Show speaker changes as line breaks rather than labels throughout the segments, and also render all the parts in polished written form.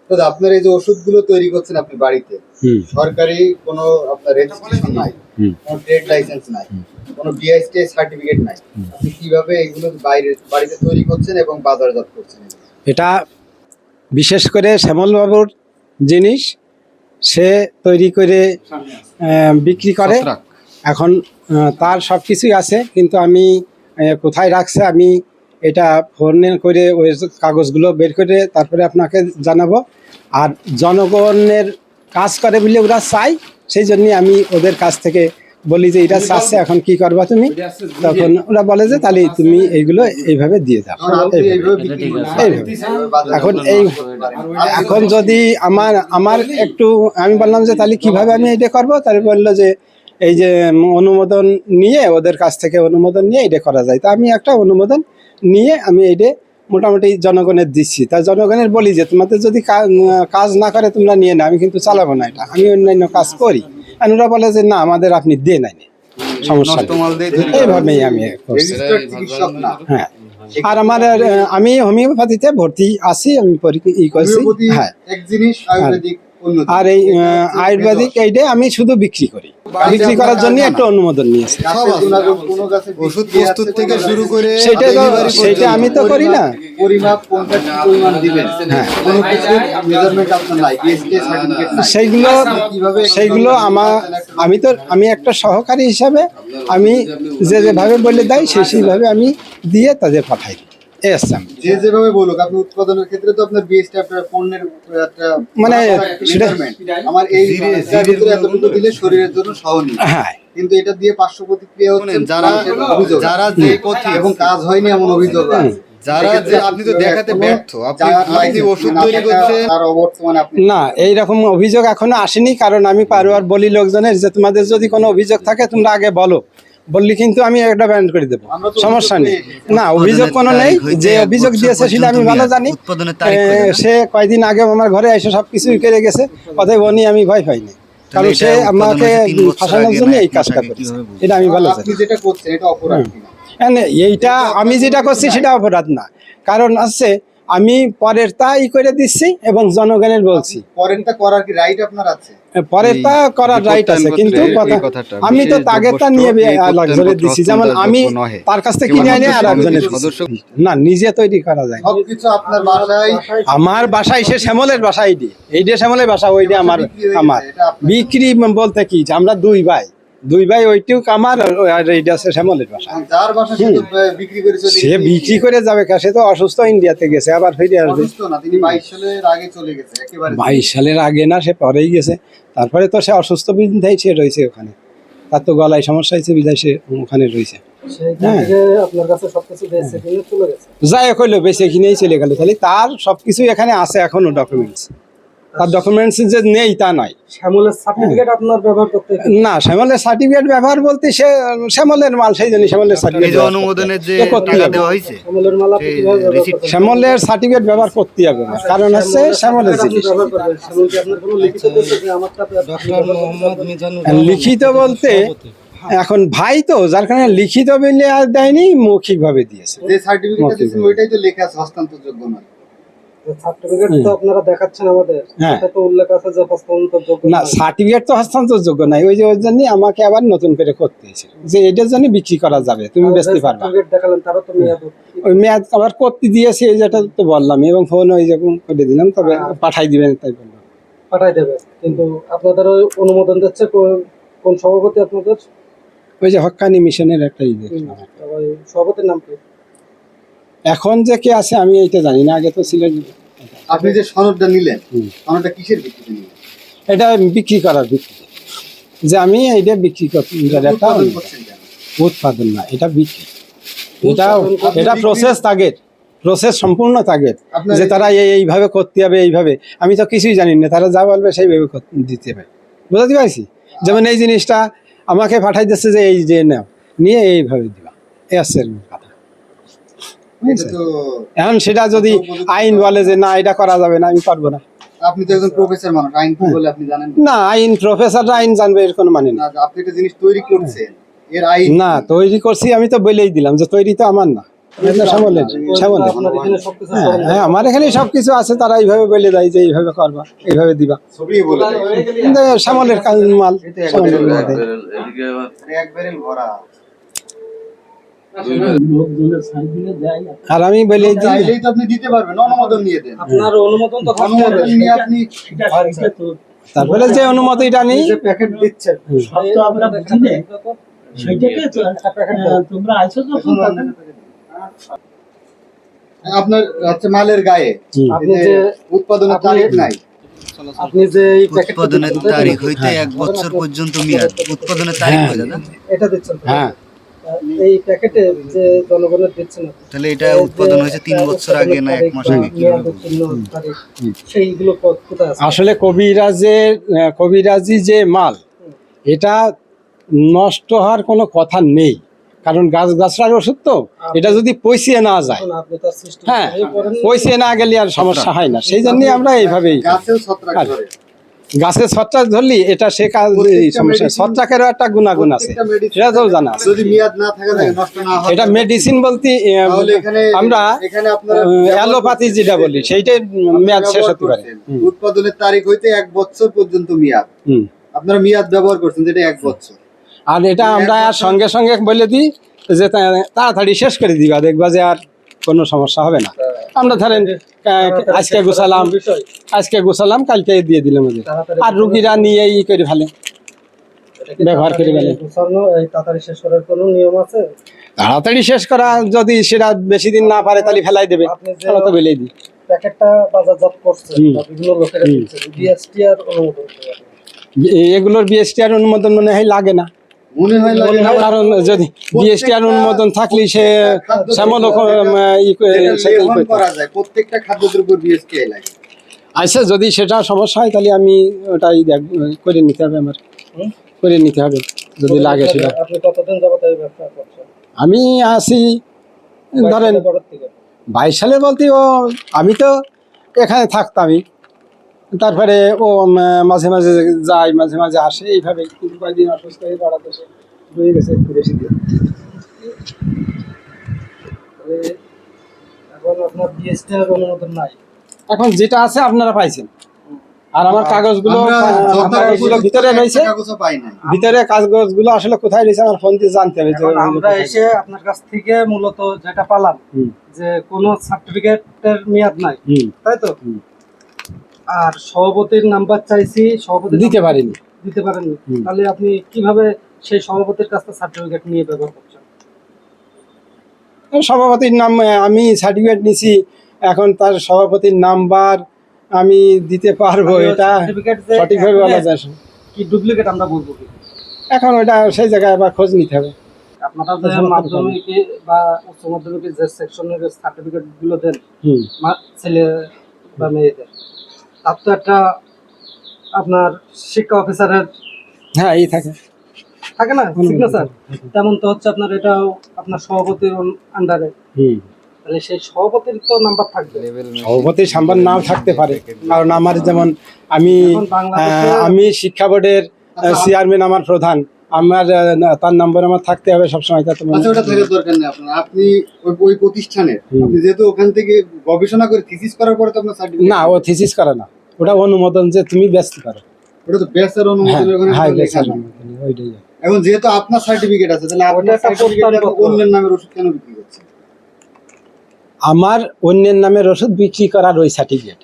তো আপনার এই যে ওষুধগুলো তৈরি করছেন আপনি বাড়িতে, সরকারি কোনো আপনার রেজিস্ট্রেশন নাই, কোনো ট্রেড লাইসেন্স নাই, কোনো বিআইএসটি সার্টিফিকেট নাই, আপনি কিভাবে এগুলো বাড়িতে তৈরি করছেন এবং বাজারজাত করছেন?
এটা বিশেষ করে শ্যামল বাবুর জিনিস, সে তৈরি করে বিক্রি করে। এখন তার সব কিছুই আছে, কিন্তু আমি কোথায় রাখছে আমি এটা ফোনে করে ওই কাগজগুলো বের করে তারপরে আপনাকে জানাবো। আর জনগণের কাজ করে বলে ওরা চাই, সেই জন্যে আমি ওদের কাছ থেকে বলি যে এটা চাচ্ছে, এখন কি করবা তুমি? তখন ওরা বলে যে তাহলে তুমি এইগুলো এইভাবে দিয়ে দাও। এখন যদি আমার একটু আমি বললাম যে তাহলে কিভাবে আমি এটা করবো, তাহলে বললো যে এই যে অনুমোদন নিয়ে ওদের কাছ থেকে অনুমোদন নিয়ে এটা করা যায়। তা আমি একটা অনুমোদন নিয়ে আমি এটা মোটামুটি জনগণের দিচ্ছি। তা জনগণের বলি যে তোমাদের যদি কাজ না করে তোমরা নিয়ে না, আমি কিন্তু চালাবো না, এটা আমি অন্যান্য কাজ করি। আর ওরা বলে যে না আমাদের আপনি দিয়ে নাই, সমস্যা এইভাবেই আমি করছি। হ্যাঁ, আর আমার আমি হোমিওপ্যাথিতে ভর্তি আছি, আমি ই করছি। হ্যাঁ, আর এই আয়ুর্বেদিক এইটা আমি শুধু বিক্রি করি, বিক্রি করার জন্য একটা অনুমোদন নিয়েছি।
ওষুধ প্রস্তুত থেকে শুরু করে
সেটা আমি তো করি না। সেইগুলো আমি একটা সহকারী হিসাবে আমি যেভাবে বলে দেয় সেইভাবে আমি দিয়ে তাদের পাঠাই।
যেভাবে বলুক আপনি উৎপাদনের ক্ষেত্রে তো আপনার বিএসটি আপনার পণ্যের একটা
মানে সেটা
আমার এই এতটুকু দিলে শরীরের জন্য সহনীয়।
হ্যাঁ,
কিন্তু এটা দিয়ে পার্শ্ব প্রতিক্রিয়া হচ্ছে, যারা যে পথে এবং কাজ হয়নি এমন অভিযোগ আছে। যারা যে আপনি তো দেখাতে ব্যর্থ, আপনি ওষুধ তৈরি করছেন আর অবর্তমানে আপনি
না, এইরকম অভিযোগ এখনো আসেনি। কারণ আমি পারোয়ার বলি লোকজনের যে তোমাদের যদি কোনো অভিযোগ থাকে তোমরা আগে বলো, বললি কিন্তু আমি একটা ব্যান্ড করে দেবো, সমস্যা নেই। না, অভিযোগ কোনো নেই। যে অভিযোগ দিয়েছে সেটা আমি ভালো জানি। সে কয়েকদিন আগে আমার ঘরে এসে সবকিছু করে গেছে, অতএব আমি ভয় পাইনি, কারণ সে আমাকে ফাঁসানোর জন্য এই কাজটা করেছে, এটা আমি ভালো জানি।
যেটা করছেন এটা অপরাধ কিনা?
এইটা আমি যেটা করছি সেটা অপরাধ না, কারণ আছে আমি পরেরটা করে দিচ্ছি এবং জনগণের বলছি।
পরেরটা করার কি রাইট আপনার আছে?
পরেরটা করার রাইট আছে, কিন্তু আমি তো তাগেরটা নিয়ে আরেকজনের দিচ্ছি। যেমন আমি তার কাছ থেকে কিনে আনি আর একজনের না, নিজে তৈরি করা যায়।
সবকিছু আপনার বাসায়?
আমার বাসায়, সে শ্যামলের বাসায় দি, এইটা শ্যামলের বাসা, ওইটা আমার। বিক্রি বলতে কি, আমরা দুই ভাই, ওইটিও আমার আর এইটা আছে শ্যামলের বাসা।
যার বাসা
সে বিক্রি করে যাবে, সে তো অসুস্থ, ইন্ডিয়াতে গেছে, আবার ফিরে আসবে।
22 সালের আগে চলে গেছে, একেবারে
22 সালের আগে না, সে পরেই গেছে। তারপরে তো সে অসুস্থ বিধায় সে রয়েছে ওখানে, তার তো গলায় সমস্যা হয়েছে বিধায় সে ওখানে রয়েছে। যাই হোক হইলো, বেশি কিনেই চলে গেল, তাহলে তার সবকিছু এখানে আছে এখনো ডকুমেন্টস। তার ডকুমেন্টস যে নেই তা নয়।
শ্যামলের সার্টিফিকেট আপনার ব্যবহার করতে?
না, শ্যামলের সার্টিফিকেট ব্যবহার বলতে সে শ্যামলের মাল, সেই জন্য শ্যামলের সার্টিফিকেট
অনুমোদনের যে টাকা দেওয়া হয়েছে,
শ্যামলের মাল আপনি কিভাবে ব্যবহার করতে?
শ্যামলের সার্টিফিকেট ব্যবহার করতে হবে না, কারণ হচ্ছে শ্যামলের জিনিস।
শ্যামল কি আপনার কোনো লিখিত দিয়েছে যে আমারটা
লিখিত বলতে এখন ভাই তো, যার কারণে লিখিত বলে আর দেয়নি, মৌখিক ভাবে দিয়েছে।
যে সার্টিফিকেট দিয়েছেন ওইটাই তো লেখা আছে হস্তান্তরযোগ্য নয়।
সার্টিফিকেট তো আপনারা দেখাচ্ছেন আমাদের, এটা তো উল্লেখ আছে যে হস্তান্তরযোগ্য
না। সার্টিফিকেট তো হস্তান্তরযোগ্য নাই, ওই যে ওর জন্য আমাকে আবার নতুন করে করতে হয়েছে, যে এটার জন্য বিক্রি করা যাবে, তুমি বেচতে পারবে।
সার্টিফিকেট দেখালেন, তারও তো মেয়াদ,
ওই মেয়াদ আবার করতে দিয়েছি, এই যেটা তো বললাম, এবং ফোন ওই যখন করে দিলাম, তবে পাঠাই দিবেন, তাই বললাম।
পাঠাই দেবে, কিন্তু আপনাদের ওই অনুমোদন দিচ্ছে কোন সভাপতি আপনাদের?
ওই যে হক্কানি মিশনের একটা
সভাপতির নাম কি?
এখন যে কে আছে আমি এইটা জানি না, আগে তো ছিলেন।
আপনি যে সনদটা নিলেন, সনদটা কিসের ভিত্তিতে নিলেন?
এটা বিক্রি করার ভিত্তিতে, যে আমি এইটা বিক্রি করছি। উৎপাদন না, এটা বিক্রি। এটা প্রসেস সম্পূর্ণ তাগের, যে তারা এইভাবে করতে হবে, এইভাবে। আমি তো কিছুই জানি না, তারা যা বলবে সেইভাবে দিতে হবে, বুঝতে পারছি। যেমন এই জিনিসটা আমাকে পাঠাই দিচ্ছে যে এই যে নাও, নিয়ে এইভাবে দিবা, এই আছে কথা। এখন সেটা যদি আইন বলে যে না এটা করা যাবে না, আমি পারবো না।
আপনি তো একজন প্রফেসর মানুষ, আইন কি বলে আপনি জানেন
না? আইন প্রফেসররা আইন জানবে এর কোনো মানে
না। আপনি একটা জিনিস তৈরি করছেন, এর আইন
না তৈরি করছি, আমি তো বলেই দিলাম যে তৈরি তো আমার না, শ্যামলের শ্যামলের
আপনার এখানে সবকিছু
হ্যাঁ হ্যাঁ আমার এখানে সবকিছু আছে, তারা এইভাবে বলে দেয় যে এইভাবে করবা, এইভাবে দিবা।
ছবি বলে দেয়।
কিন্তু শ্যামলের মাল, শ্যামলের মাল দেয়।
এক ব্যারেল ভরা।
আর আমি বলি যে
চাইলেই তো আপনি দিতে পারবেন, অনুমোদন নিয়ে দেন।
আপনার অনুমোদন তো থাকতে হবে।
অনুমোদন নিয়ে আপনি
তারপরে যে অনুমতিটা নেই,
যে প্যাকেট দিচ্ছেন
সব তো আমরা বুঝি না। সেইটাকে তো, তোমরা আইছো যখন তখন
আপনার হচ্ছে মালের গায়ে
আপনি
এই যে
যে
উৎপাদনের তারিখ নাই,
আপনি যে এই প্যাকেট
উৎপাদনের তারিখ হইতে 1 বছর পর্যন্ত মেয়াদ। উৎপাদনের তারিখ হয় দাদা,
এটা দিচ্ছেন তো?
হ্যাঁ
এই প্যাকেটে যে জনগণের দিচ্ছেন আপনি,
তাহলে এটা উৎপাদন হয়েছে 3 বছর আগে না 1 মাস আগে?
মেয়াদ উত্তীর্ণ তারিখ, সেইগুলো কোথায় আছে?
আসলে কবিরাজি যে মাল, এটা নষ্ট হওয়ার কোনো কথা নেই, কারণ গাছগাছড়ার ওষুধ তো, এটা যদি পয়সিয়ে না যায়,
এখন আপনি তার সিস্টেম
হ্যাঁ পয়সিয়ে না গেলে আর সমস্যা হয় না, সেই জন্যই আমরা এইভাবেই
গাছেও ছত্রাক ধরে।
গাছের ছত্রাক ধরলি এটা সে কাজ সমস্যা। ছত্রাকেরও একটা গুণাগুণ আছে,
প্রত্যেকটা medicine
সেটা তো জানা আছে।
যদি মেয়াদ না থাকে, নষ্ট না হয়,
এটা মেডিসিন বলতে
তাহলে এখানে
আমরা
আপনারা
অ্যালোপ্যাথি যেটা বলি সেইটাই মেয়াদ শেষ হতে পারে।
উৎপাদনের তারিখ হইতে 1 বছর পর্যন্ত মেয়াদ,
হুম।
আপনারা মেয়াদ ব্যবহার করছেন যেটা 1 বছর।
আর এটা আমরা সঙ্গে সঙ্গে বলে দিই যে তাড়াতাড়ি শেষ করে দিবা, দেখবা যে আর কোনো সমস্যা হবে না। আমরা ধরেন আজকে গোছালাম কালকে দিয়ে দিলাম ওদের, আর রুগীরা নিয়ে ই করে ফেলে, ব্যবহার করে ফেলে।
গোছানো, এই তাড়াতাড়ি শেষ করার কোনো নিয়ম আছে?
তাড়াতাড়ি শেষ করা যদি সেটা বেশি দিন না পারে তাহলে ফেলাই দেবে,
আপনি যে
আমরা তো বলেই দিই।
প্যাকেটটা বাজারজাত করছেন
হুম।
বা বিভিন্ন লোকেরা দিচ্ছেন, বিএসটি আর অনুমোদন করে আপনি।
এগুলোর বিএসটিআর অনুমোদন মনে হয় লাগে না,
মনে হয় লাগে না।
কারণ যদি বিএসটিআর অনুমোদন থাকলে সে শ্যামল
লেখন করা যায়, প্রত্যেকটা খাদ্যদ্রব্য বিএসটিআই লাগে।
আচ্ছা যদি সেটা সমস্যা হয় তাহলে আমি ওটাই করে নিতে হবে, আমার করে নিতে হবে যদি লাগে সেটা।
আপনি কতদিন যাবত এই ব্যবসা করছেন?
আমি আসি ধরেন
পরের থেকে
22 সালে বলতে, আমি তো এখানে থাকতামই, তারপরে মাঝে মাঝে যায়, মাঝে মাঝে আসে, এইভাবে কিন্তু কয়েকদিন অসুস্থ হয়ে বেড়াতে হয়ে গেছে একটু বেশি দিন।
তাহলে এখন আপনার বিএসটি আর অনুমোদন নাই?
এখন যেটা আছে আপনারা পাইছেন, আর আমার কাগজগুলো
আমরা
ভিতরে রয়েছে,
কাগজও পাই না।
ভিতরে কাগজগুলো আসলে কোথায় রয়েছে আমার ফোন দিয়ে জানতে হবে।
এখন আমরা এসে আপনার কাছ থেকে মূলত যেটা পালাম যে কোনো সার্টিফিকেটের মেয়াদ নাই, তাই তো? আর সভাপতির নাম্বার চাইছি, সভাপতি
দিতে পারিনি।
দিতে পারেননি, তাহলে আপনি কিভাবে সেই সভাপতির কাছ থেকে সার্টিফিকেট নিয়ে ব্যবহার করছেন?
সভাপতির নাম আমি সার্টিফিকেট নিছি, এখন তার সভাপতির নাম্বার আমি দিতে পারবো, এটা সঠিকভাবে বলা যায় না।
কি ডুপ্লিকেট আমরা বলবো কি?
এখন ওটা সেই জায়গায় আবার খোঁজ নিতে হবে।
আপনারা যে মাধ্যমিকে বা উচ্চ মাধ্যমিকে যে সেকশনের সার্টিফিকেট গুলো দেন ছেলে বা মেয়েদের, তার তো একটা আপনার শিক্ষা অফিসারের
হ্যাঁ এই থাকে
থাকে না সিগনেচার, তেমন তো হচ্ছে আপনার এটাও আপনার সভাপতির আন্ডারে, তাহলে সেই সভাপতির তো নাম্বার থাকবে।
সভাপতির নাম্বার নাও থাকতে পারে, কারণ আমার যেমন আমি শিক্ষা বোর্ডের চেয়ারম্যান, আমার প্রধান, আমার তার নাম্বার আমার থাকতে হবে সবসময়। তা তোমার
আচ্ছা, ওটা ধরে দরকার নেই আপনার। আপনি ওই প্রতিষ্ঠানের, আপনি যেহেতু ওখান থেকে গবেষণা করে থিসিস করার পরে তো আপনার সার্টিফিকেট
না, ও থিসিস করে না, ওটা অনুমোদন যে তুমি ব্যস্ত করো,
ওটা তো ব্যাচের অনুমোদনের ওখানে
হ্যাঁ
লেখা নেই।
ওইটাই।
এখন যেহেতু আপনার সার্টিফিকেট আছে, তাহলে আপনার সার্টিফিকেট অন্যের নামের ওষুধ কেন বিক্রি করছেন?
আমার অন্যের নামের ওষুধ বিক্রি করার ওই সার্টিফিকেট,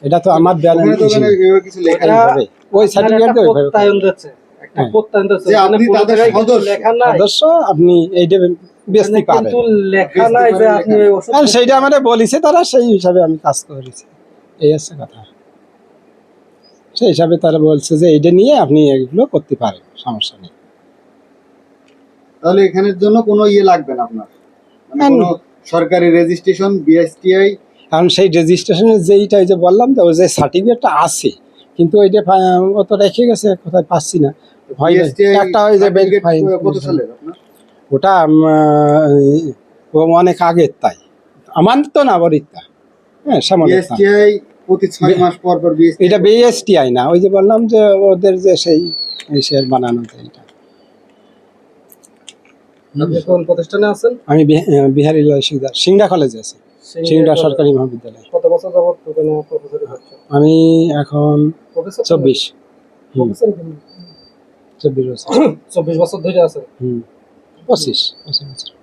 এটা তো আমার
ওখানে তো ওখানে এভাবে কিছু লেখা নেই।
হবে ওই সার্টিফিকেট
প্রত্যয়ন দিচ্ছে, একটা প্রত্যয়ন দিচ্ছে,
যে আপনি তাদের সদস্য।
লেখা নাই,
সদস্য, আপনি এইটা বেচতে পারেন,
কিন্তু লেখা নাই যে আপনি ওই ওষুধ।
আর সেইটা আমাদের বলিছে তারা, সেই হিসাবে আমি কাজ করেছি, এই হচ্ছে কথা। সেই হিসাবে তারা বলছে যে এইটা নিয়ে আপনি এগুলো করতে পারেন, সমস্যা নেই।
তাহলে এখানের জন্য কোনো ইয়ে লাগবে না আপনার, মানে
না।
কোনো সরকারি রেজিস্ট্রেশন, বিএসটিআই?
কারণ সেই রেজিস্ট্রেশনের যেইটা যে বললাম তো, ওই যে সার্টিফিকেটটা আছে, কিন্তু ওইটা ও তো রেখে গেছে, কোথায় পাচ্ছি না। একটা ওই যে
কত সালের আপনার?
ওটা ও অনেক আগের, তাই আমার তো না বরিতা। হ্যাঁ সামান্য
বিএসটিআই প্রতি 6 মাস পর পর বিএসটিআই।
এটা বিএসটিআই না, ওই যে বললাম যে ওদের যে সেই শেয়ার বানানো, এইটা
আপনি কোন প্রতিষ্ঠানে আছেন?
আমি বিহারি লাল শিকদার সিংড়া কলেজে আছি, সিংড়া সরকারি মহাবিদ্যালয়।
কত বছর যাবত ওখানে প্রফেসরি করছেন?
আমি এখন
প্রফেসর
24
প্রফেসর
24 বছর।
24 বছর ধরে আছেন।
25 বছর।